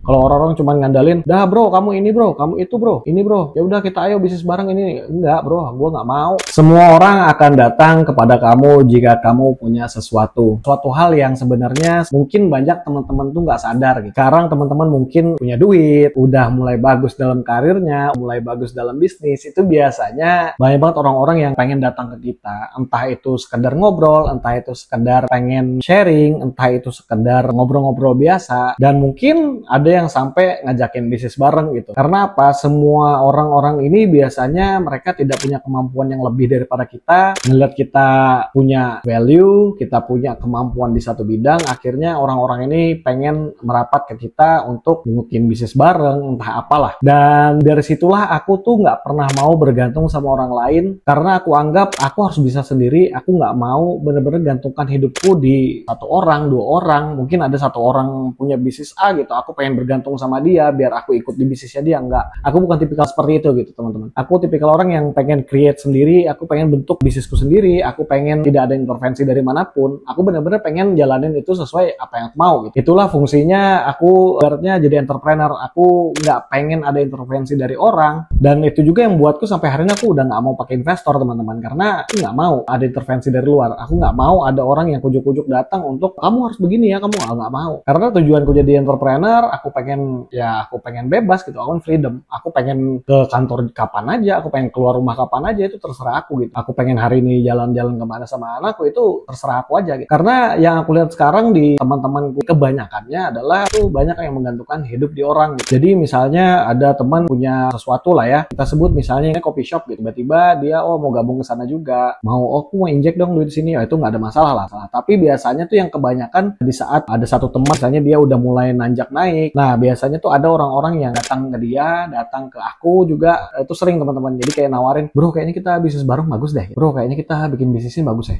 Kalau orang-orang cuma ngandalin, dah bro, kamu ini bro, kamu itu bro, ini bro, ya udah kita ayo bisnis bareng ini. Enggak bro, gue nggak mau. Semua orang akan datang kepada kamu jika kamu punya suatu hal yang sebenarnya mungkin banyak teman-teman tuh nggak sadar gitu. Sekarang teman-teman mungkin punya duit, udah mulai bagus dalam karirnya, mulai bagus dalam bisnis, itu biasanya banyak banget orang-orang yang pengen datang ke kita. Entah itu sekedar ngobrol, entah itu sekedar pengen sharing, entah itu sekedar ngobrol-ngobrol biasa, dan mungkin ada yang sampai ngajakin bisnis bareng gitu. Karena apa? Semua orang-orang ini biasanya mereka tidak punya kemampuan yang lebih daripada kita, ngeliat kita punya value, kita punya kemampuan di satu bidang, akhirnya orang-orang ini pengen merapat ke kita untuk bikin bisnis bareng, entah apalah. Dan dari situlah aku tuh nggak pernah mau bergantung sama orang lain, karena aku anggap aku harus bisa sendiri. Aku nggak mau bener-bener gantungkan hidupku di satu orang, dua orang. Mungkin ada satu orang punya bisnis A gitu, aku pengen bergantung sama dia biar aku ikut di bisnisnya dia. Enggak, aku bukan tipikal seperti itu gitu teman-teman. Aku tipikal orang yang pengen create sendiri, aku pengen bentuk bisnisku sendiri, aku pengen tidak ada intervensi dari manapun. Aku bener-bener pengen jalanin itu sesuai apa yang aku mau gitu. Itulah fungsinya aku ibaratnya jadi entrepreneur. Aku nggak pengen ada intervensi dari orang, dan itu juga yang buatku sampai hari ini aku udah nggak mau pakai investor teman-teman, karena aku nggak mau ada intervensi dari luar. Aku nggak mau ada orang yang kujuk-kujuk datang untuk kamu harus begini ya, kamu nggak mau. Karena tujuanku jadi entrepreneur, aku pengen bebas gitu, aku freedom. Aku pengen ke kantor kapan aja, aku pengen keluar rumah kapan aja, itu terserah aku gitu. Aku pengen hari ini jalan-jalan kemana sama anakku, itu terserah aku aja gitu. Karena yang aku lihat sekarang di teman-temanku kebanyakannya adalah tuh banyak yang menggantungkan hidup di orang gitu. Jadi misalnya ada teman punya sesuatu lah ya, kita sebut misalnya coffee shop gitu, tiba-tiba dia mau gabung ke sana juga, aku mau injek dong duit di sini, itu nggak ada masalah lah. Tapi biasanya tuh yang kebanyakan di saat ada satu teman misalnya dia udah mulai nanjak naik, nah biasanya tuh ada orang-orang yang datang ke dia, datang ke aku juga, itu sering teman-teman. Jadi kayak nawarin, bro kayaknya kita bisnis bareng bagus deh, bro kayaknya kita bikin bisnisnya bagus ya.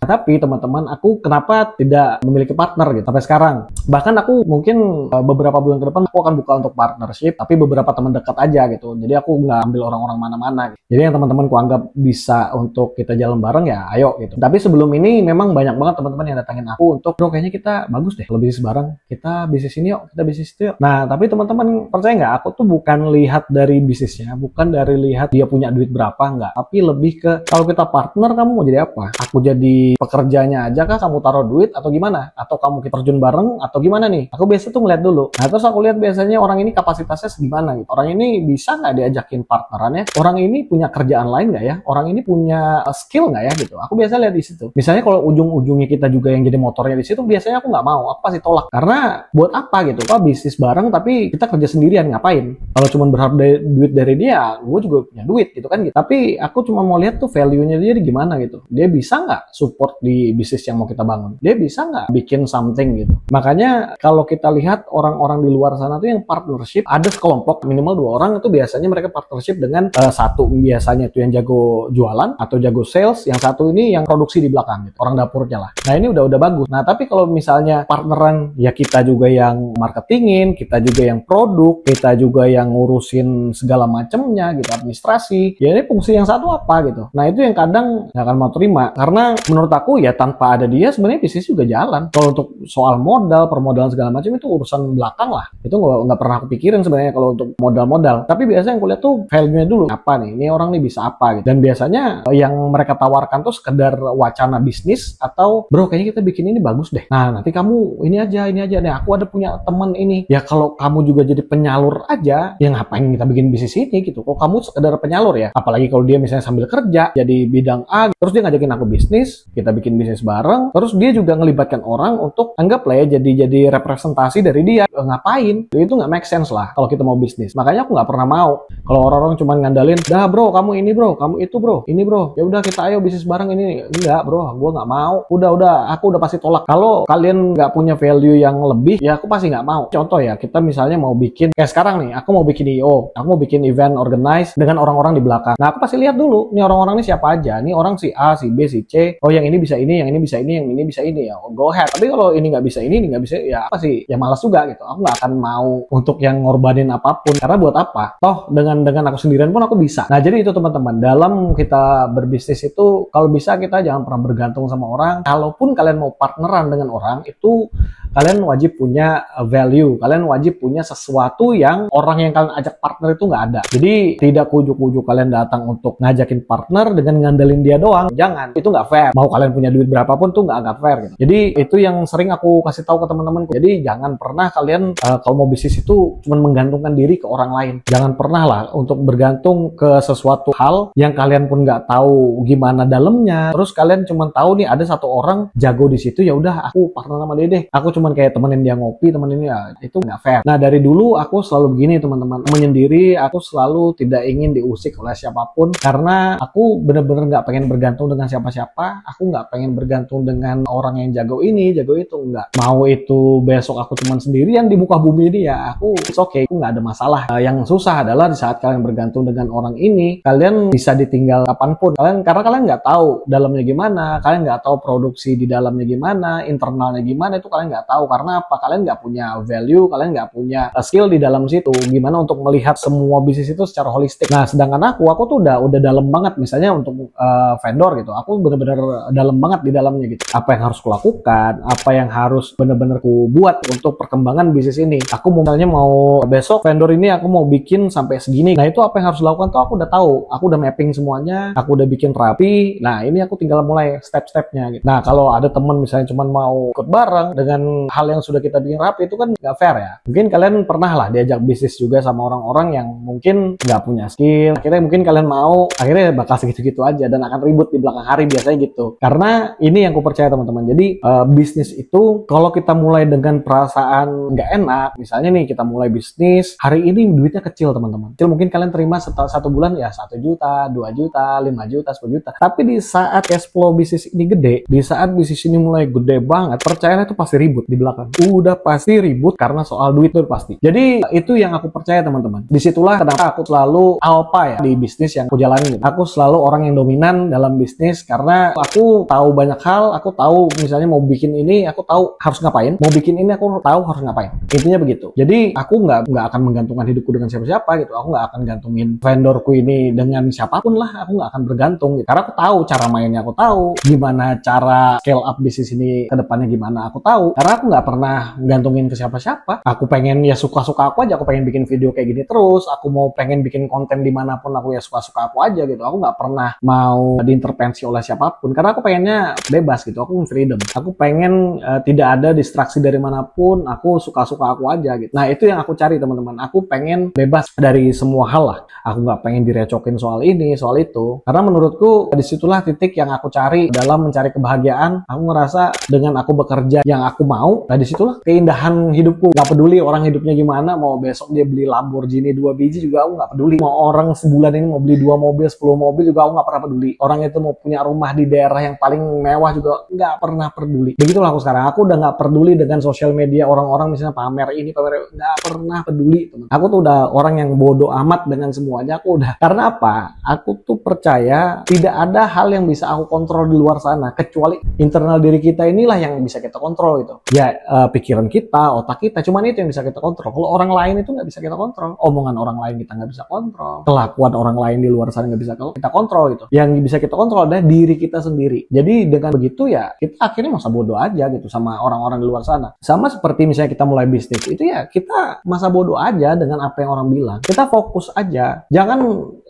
Nah, tapi teman-teman, aku kenapa tidak memiliki partner gitu sampai sekarang? Bahkan aku mungkin beberapa bulan ke depan aku akan buka untuk partnership, tapi beberapa teman dekat aja gitu. Jadi aku nggak ambil orang-orang mana-mana gitu. Jadi yang teman-teman ku anggap bisa untuk kita jalan bareng ya ayo gitu. Tapi sebelum ini memang banyak banget teman-teman yang datangin aku untuk, bro kayaknya kita bagus deh kalau bisnis bareng, kita bisnis ini yuk, kita bisnis itu yuk. Nah tapi teman-teman percaya nggak, aku tuh bukan lihat dari bisnisnya, bukan dari lihat dia punya duit berapa, nggak. Tapi lebih ke, kalau kita partner kamu mau jadi apa? Aku jadi pekerjanya aja kah, kamu taruh duit atau gimana? Atau kamu kita terjun bareng atau gimana nih? Aku biasa tuh ngeliat dulu. Nah terus aku lihat biasanya orang ini kapasitasnya segimana gitu. Orang ini bisa nggak diajakin partnerannya? Orang ini punya kerjaan lain nggak ya? Orang ini punya skill nggak ya gitu? Aku biasa lihat di situ. Misalnya kalau ujung-ujungnya kita juga yang jadi motornya di situ, biasanya aku nggak mau. Aku pasti tolak. Karena buat apa gitu? Apa bisnis bareng tapi kita kerja sendirian, ngapain? Kalau cuma berharap duit dari dia, gue juga punya duit gitu kan gitu. Tapi aku cuma mau lihat tuh value-nya dia gimana gitu. Dia bisa nggak support di bisnis yang mau kita bangun? Dia bisa nggak bikin something gitu? Makanya kalau kita lihat orang-orang di luar sana tuh yang partnership, ada sekelompok minimal 2 orang itu biasanya mereka partnership dengan satu biasanya itu yang jago jualan atau jago sales, yang satu ini yang produksi di belakang gitu, orang dapurnya lah. Nah ini udah bagus. Nah tapi kalau misalnya partneran, ya kita juga yang marketingin, kita juga yang produk, kita juga yang ngurusin segala macamnya gitu, administrasi. Ya ini fungsi yang satu apa gitu. Nah itu yang kadang nggak akan mau terima, karena menurut aku ya tanpa ada dia sebenarnya bisnis juga jalan. Kalau untuk soal modal, permodalan segala macam itu urusan belakang lah. Itu nggak pernah aku pikirin sebenarnya kalau untuk modal-modal. Tapi biasanya yang kulihat tuh value-nya dulu. Apa nih? Ini orang nih bisa apa gitu. Dan biasanya yang mereka tawarkan tuh sekedar wacana bisnis atau, bro kayaknya kita bikin ini bagus deh. Nah nanti kamu ini aja. Nih aku ada punya teman ini. Ya kalau kamu juga jadi penyalur aja, ya ngapain kita bikin bisnis ini gitu. Kalau kamu sekedar penyalur ya. Apalagi kalau dia misalnya sambil kerja jadi bidang A, terus dia ngajakin aku bisnis, kita bikin bisnis bareng, terus dia juga ngelibatkan orang untuk anggaplah ya jadi representasi dari dia. Ngapain? Itu nggak make sense lah kalau kita mau bisnis. Makanya aku nggak pernah mau kalau orang-orang cuma ngandalin, dah bro kamu ini bro, kamu itu bro, ini bro, ya udah kita ayo bisnis bareng ini. Enggak bro, gue nggak mau. Aku udah pasti tolak. Kalau kalian nggak punya value yang lebih, ya aku pasti nggak mau. Contoh ya, kita misalnya mau bikin kayak sekarang nih, aku mau bikin IO, aku mau bikin event organize dengan orang-orang di belakang. Nah aku pasti lihat dulu nih orang-orang ini siapa aja. Nih orang si A, si B, si C. Oh yang yang ini bisa ini, yang ini bisa ini, yang ini bisa ini, ya go ahead. Tapi kalau ini nggak bisa ini nggak bisa, ya apa sih? Ya malas juga gitu. Aku nggak akan mau untuk yang ngorbanin apapun. Karena buat apa? Toh dengan aku sendirian pun aku bisa. Nah jadi itu teman-teman, dalam kita berbisnis itu kalau bisa kita jangan pernah bergantung sama orang. Kalaupun kalian mau partneran dengan orang, itu kalian wajib punya value, kalian wajib punya sesuatu yang orang yang kalian ajak partner itu nggak ada. Jadi tidak ujuk-ujuk kalian datang untuk ngajakin partner dengan ngandelin dia doang. Jangan, itu nggak fair. Mau kalian punya duit berapapun tuh nggak fair gitu. Jadi itu yang sering aku kasih tahu ke teman-teman. Jadi jangan pernah kalian kalau mau bisnis itu cuma menggantungkan diri ke orang lain. Jangan pernah lah untuk bergantung ke sesuatu hal yang kalian pun nggak tahu gimana dalamnya. Terus kalian cuma tahu nih ada satu orang jago di situ, ya udah aku partner sama dia deh. Aku cuman kayak temenin dia ngopi, temenin dia, itu nggak fair. Nah dari dulu aku selalu begini teman-teman, menyendiri. Aku selalu tidak ingin diusik oleh siapapun karena aku bener-bener nggak pengen bergantung dengan siapa-siapa. Aku nggak pengen bergantung dengan orang yang jago ini, jago itu, nggak. Mau itu besok aku cuman sendirian di muka bumi ini, ya aku it's okay, aku nggak ada masalah. Yang susah adalah di saat kalian bergantung dengan orang ini, kalian bisa ditinggal kapanpun. Karena kalian nggak tahu dalamnya gimana, kalian nggak tahu produksi di dalamnya gimana, internalnya gimana, itu kalian nggak tahu. Karena apa? Kalian nggak punya value, kalian nggak punya skill di dalam situ. Gimana untuk melihat semua bisnis itu secara holistik. Nah, sedangkan aku tuh udah dalam banget. Misalnya untuk vendor gitu, aku bener-bener dalam banget di dalamnya gitu. Apa yang harus kulakukan, apa yang harus bener-bener ku buat untuk perkembangan bisnis ini. Aku misalnya mau besok vendor ini aku mau bikin sampai segini. Nah, itu apa yang harus dilakukan tuh aku udah tahu. Aku udah mapping semuanya, aku udah bikin rapi. Nah, ini aku tinggal mulai step-stepnya gitu. Nah, kalau ada teman misalnya cuma mau ikut bareng dengan hal yang sudah kita bikin rapi, itu kan nggak fair ya. Mungkin kalian pernah lah diajak bisnis juga sama orang-orang yang mungkin nggak punya skill. Akhirnya mungkin kalian mau, akhirnya bakal segitu-gitu aja dan akan ribut di belakang hari biasanya gitu. Karena ini yang aku percaya teman-teman. Jadi bisnis itu kalau kita mulai dengan perasaan nggak enak, misalnya nih kita mulai bisnis hari ini duitnya kecil teman-teman. Kecil mungkin kalian terima satu bulan ya 1 juta, 2 juta, 5 juta, 10 juta. Tapi di saat cash flow bisnis ini gede, di saat bisnis ini mulai gede banget, percayalah itu pasti ribut di belakang. Udah pasti ribut karena soal duit tuh pasti. Jadi itu yang aku percaya teman-teman. Disitulah kenapa aku selalu alpha ya di bisnis yang aku jalanin. Aku selalu orang yang dominan dalam bisnis karena aku tahu banyak hal. Aku tahu misalnya mau bikin ini, aku tahu harus ngapain. Mau bikin ini, aku tahu harus ngapain. Intinya begitu. Jadi aku nggak akan menggantungkan hidupku dengan siapa-siapa gitu. Aku nggak akan gantungin vendorku ini dengan siapapun lah. Aku nggak akan bergantung gitu. Karena aku tahu cara mainnya, aku tahu gimana cara scale up bisnis ini ke depannya gimana, aku tahu. Karena aku nggak pernah gantungin ke siapa-siapa. Aku pengen ya suka-suka aku aja. Aku pengen bikin video kayak gini terus. Aku mau pengen bikin konten dimanapun aku ya suka-suka aku aja gitu. Aku nggak pernah mau diintervensi oleh siapapun. Karena aku pengennya bebas gitu. Aku freedom. Aku pengen tidak ada distraksi dari manapun. Aku suka-suka aku aja gitu. Nah itu yang aku cari teman-teman. Aku pengen bebas dari semua hal lah. Aku nggak pengen direcokin soal ini, soal itu. Karena menurutku disitulah titik yang aku cari dalam mencari kebahagiaan. Aku ngerasa dengan aku bekerja yang aku mau, nah disitulah keindahan hidupku. Nggak peduli orang hidupnya gimana, mau besok dia beli Lamborghini 2 biji juga aku nggak peduli. Mau orang sebulan ini mau beli 2 mobil, 10 mobil juga aku nggak pernah peduli. Orang itu mau punya rumah di daerah yang paling mewah juga nggak pernah peduli. Begitulah aku sekarang. Aku udah nggak peduli dengan sosial media orang-orang misalnya pamer ini, pamer, nggak pernah peduli. Teman. Aku tuh udah orang yang bodoh amat dengan semuanya. Aku udah. Karena apa? Aku tuh percaya tidak ada hal yang bisa aku kontrol di luar sana kecuali internal diri kita inilah yang bisa kita kontrol gitu. Ya pikiran kita, otak kita, cuman itu yang bisa kita kontrol. Kalau orang lain itu nggak bisa kita kontrol. Omongan orang lain kita nggak bisa kontrol. Kelakuan orang lain di luar sana nggak bisa kita kontrol gitu. Yang bisa kita kontrol adalah diri kita sendiri. Jadi dengan begitu ya kita akhirnya masa bodoh aja gitu sama orang-orang di luar sana. Sama seperti misalnya kita mulai bisnis itu ya kita masa bodoh aja dengan apa yang orang bilang. Kita fokus aja. Jangan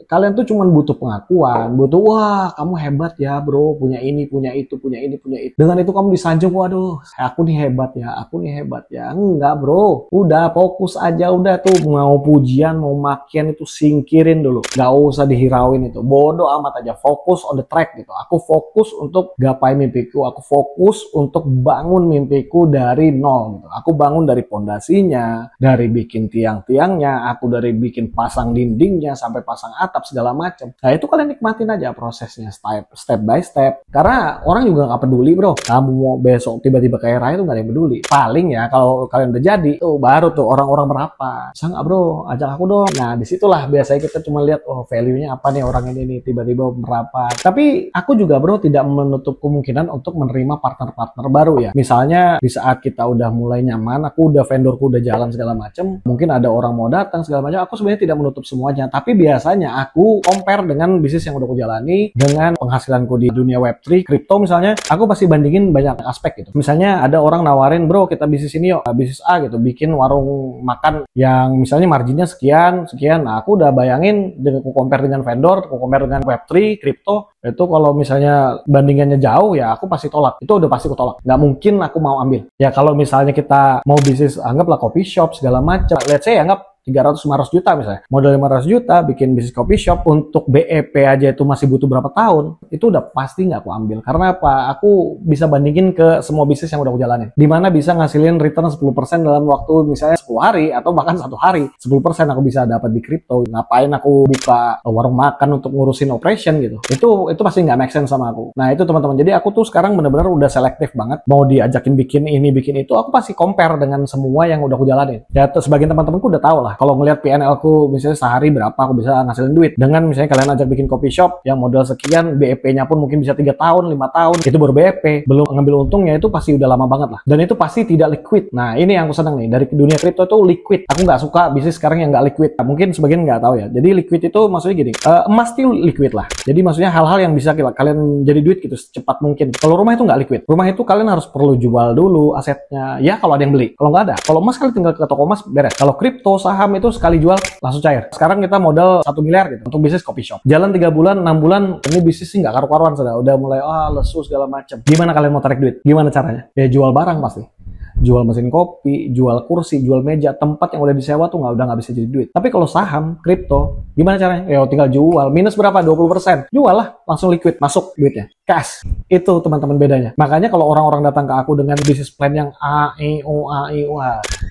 kalian tuh cuma butuh pengakuan, butuh wah kamu hebat ya bro, punya ini, punya itu, punya ini, punya itu. Dengan itu kamu disanjung, waduh aku nih hebat ya, aku nih hebat ya. Enggak bro, udah fokus aja, udah tuh mau pujian, mau makian itu singkirin dulu. Gak usah dihirauin itu, bodoh amat aja, fokus on the track gitu. Aku fokus untuk gapai mimpiku, aku fokus untuk bangun mimpiku dari nol gitu. Aku bangun dari pondasinya, dari bikin tiang-tiangnya, aku dari bikin pasang dindingnya sampai pasang atap. startup segala macam. Nah itu kalian nikmatin aja prosesnya step by step. Karena orang juga nggak peduli bro. Kamu mau besok tiba-tiba kaya raya itu nggak ada yang peduli. Paling ya kalau kalian udah jadi tuh baru tuh orang-orang berapa. Bisa nggak bro? Ajak aku dong. Nah disitulah biasanya kita cuma lihat oh value-nya apa nih orang ini nih tiba-tiba berapa. Tapi aku juga bro tidak menutup kemungkinan untuk menerima partner-partner baru ya. Misalnya di saat kita udah mulai nyaman, aku udah vendorku udah jalan segala macam, mungkin ada orang mau datang segala macam. Aku sebenarnya tidak menutup semuanya, tapi biasanya aku compare dengan bisnis yang udah aku jalani dengan penghasilanku di dunia Web3, kripto misalnya, aku pasti bandingin banyak aspek gitu. Misalnya ada orang nawarin, bro kita bisnis ini yuk, bisnis A gitu, bikin warung makan yang misalnya marginnya sekian. Nah aku udah bayangin dengan aku compare dengan vendor, aku compare dengan Web3, kripto, itu kalau misalnya bandingannya jauh ya aku pasti tolak. Itu udah pasti aku tolak. Nggak mungkin aku mau ambil. Ya kalau misalnya kita mau bisnis, anggaplah coffee shop segala macam. Let's say anggap 300-500 juta misalnya. Modal 500 juta bikin bisnis coffee shop untuk BEP aja itu masih butuh berapa tahun. Itu udah pasti nggak aku ambil. Karena apa? Aku bisa bandingin ke semua bisnis yang udah aku jalanin. Dimana bisa ngasilin return 10% dalam waktu misalnya 10 hari atau bahkan 1 hari. 10% aku bisa dapat di kripto. Ngapain aku buka warung makan untuk ngurusin operation gitu. Itu pasti nggak make sense sama aku. Nah itu teman-teman. Jadi aku tuh sekarang bener-bener udah selektif banget. Mau diajakin bikin ini, bikin itu. Aku pasti compare dengan semua yang udah aku jalanin. Ya sebagian teman-temanku udah tahu lah. Kalau ngelihat PNL ku misalnya sehari berapa aku bisa ngasilin duit. Dengan misalnya kalian ajak bikin coffee shop yang modal sekian, BEP-nya pun mungkin bisa 3 tahun, 5 tahun, itu baru BEP. Belum ngambil untungnya itu pasti udah lama banget lah. Dan itu pasti tidak liquid. Nah ini yang aku seneng nih, dari dunia kripto itu liquid. Aku nggak suka bisnis sekarang yang nggak liquid. Nah, mungkin sebagian nggak tahu ya. Jadi liquid itu maksudnya gini, emas itu liquid lah. Jadi maksudnya hal-hal yang bisa kalian jadi duit gitu secepat mungkin. Kalau rumah itu nggak liquid. Rumah itu kalian harus perlu jual dulu asetnya. Ya kalau ada yang beli. Kalau nggak ada. Kalau emas kalian tinggal ke toko emas beres. Kalau kripto, saham itu sekali jual langsung cair. Sekarang kita modal 1 miliar gitu untuk bisnis coffee shop. Jalan 3 bulan, 6 bulan, ini bisnis sih nggak karu-karuan sudah. Udah mulai lesu segala macam. Gimana kalian mau tarik duit? Gimana caranya? Ya jual barang pasti. Jual mesin kopi, jual kursi, jual meja, tempat yang udah disewa tuh udah nggak bisa jadi duit. Tapi kalau saham, kripto, gimana caranya? Ya tinggal jual. Minus berapa? 20%. Jual lah, langsung liquid, masuk duitnya. Cash. Itu teman-teman bedanya. Makanya kalau orang-orang datang ke aku dengan bisnis plan yang A, E, O,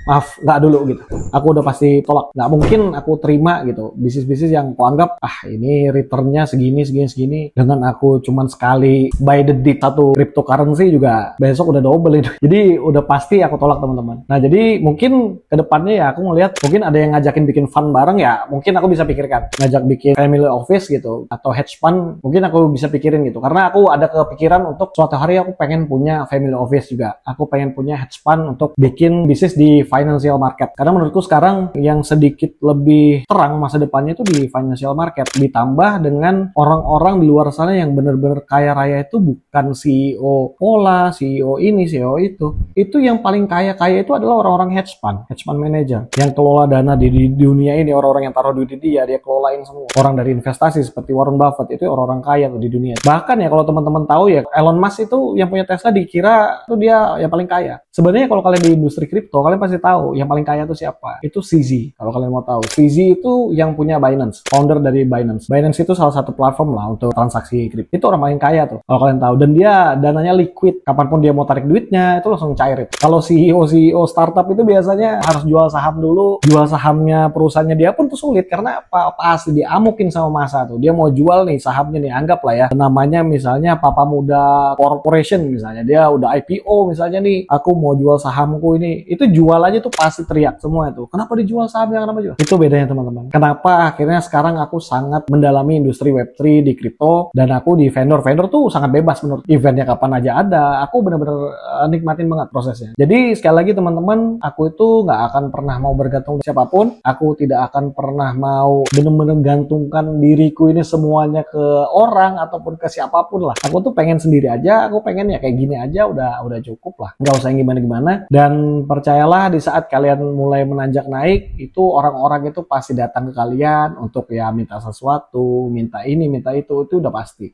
maaf, nggak dulu gitu. Aku udah pasti tolak. Nggak mungkin aku terima gitu. Bisnis-bisnis yang aku anggap, ini returnnya segini. Dengan aku cuman sekali buy the dip satu cryptocurrency juga besok udah double itu. Jadi udah pasti aku tolak teman-teman. Nah jadi mungkin kedepannya ya aku ngelihat mungkin ada yang ngajakin bikin fund bareng ya. Mungkin aku bisa pikirkan. Ngajak bikin family office gitu. Atau hedge fund. Mungkin aku bisa pikirin gitu. Karena aku ada kepikiran untuk suatu hari aku pengen punya family office juga. Aku pengen punya hedge fund untuk bikin bisnis di financial market. Karena menurutku sekarang yang sedikit lebih terang masa depannya itu di financial market. Ditambah dengan orang-orang di luar sana yang benar-benar kaya raya itu bukan CEO pola, CEO ini, CEO itu. Itu yang paling kaya itu adalah orang-orang hedge fund manager. Yang kelola dana di dunia ini, orang-orang yang taruh duit di dia kelolain semua. Orang dari investasi seperti Warren Buffett itu orang-orang kaya tuh di dunia. Bahkan ya kalau teman-teman tahu ya, Elon Musk itu yang punya Tesla dikira itu dia yang paling kaya. Sebenarnya kalau kalian di industri kripto, kalian pasti tahu yang paling kaya itu siapa. Itu CZ, kalau kalian mau tahu. CZ itu yang punya Binance, founder dari Binance. Binance itu salah satu platform lah untuk transaksi kripto. Itu orang paling kaya tuh, kalau kalian tahu. Dan dia dananya liquid. Kapanpun dia mau tarik duitnya, itu langsung cair. Kalau CEO startup itu biasanya harus jual saham dulu. Jual sahamnya perusahaannya dia pun tuh sulit. Karena apa? Pasti diamukin sama masa tuh. Dia mau jual nih sahamnya nih, anggap lah ya. Namanya misalnya Papa Muda Corporation misalnya. Dia udah IPO misalnya nih. Aku mau jual sahamku ini. Itu jual aja tuh pasti teriak semua itu. Kenapa dijual sahamnya? Kenapa jual? Itu bedanya teman-teman. Kenapa akhirnya sekarang aku sangat mendalami industri Web3 di kripto. Dan aku di vendor tuh sangat bebas menurut eventnya kapan aja ada. Aku bener-bener nikmatin banget prosesnya. Jadi sekali lagi teman-teman, aku itu nggak akan pernah mau bergantung siapapun. Aku tidak akan pernah mau bener-bener gantungkan diriku ini semuanya ke orang ataupun ke siapapun lah. Aku tuh pengen sendiri aja. Aku pengen ya kayak gini aja udah cukup lah. Nggak usah yang gimana-gimana. Dan percayalah di saat kalian mulai menanjak naik, itu orang-orang itu pasti datang ke kalian untuk ya minta sesuatu, minta ini, minta itu udah pasti.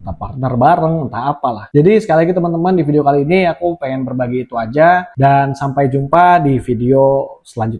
Entah partner bareng, entah apalah. Jadi sekali lagi teman-teman, di video kali ini aku pengen berbagi itu aja, dan sampai jumpa di video selanjutnya.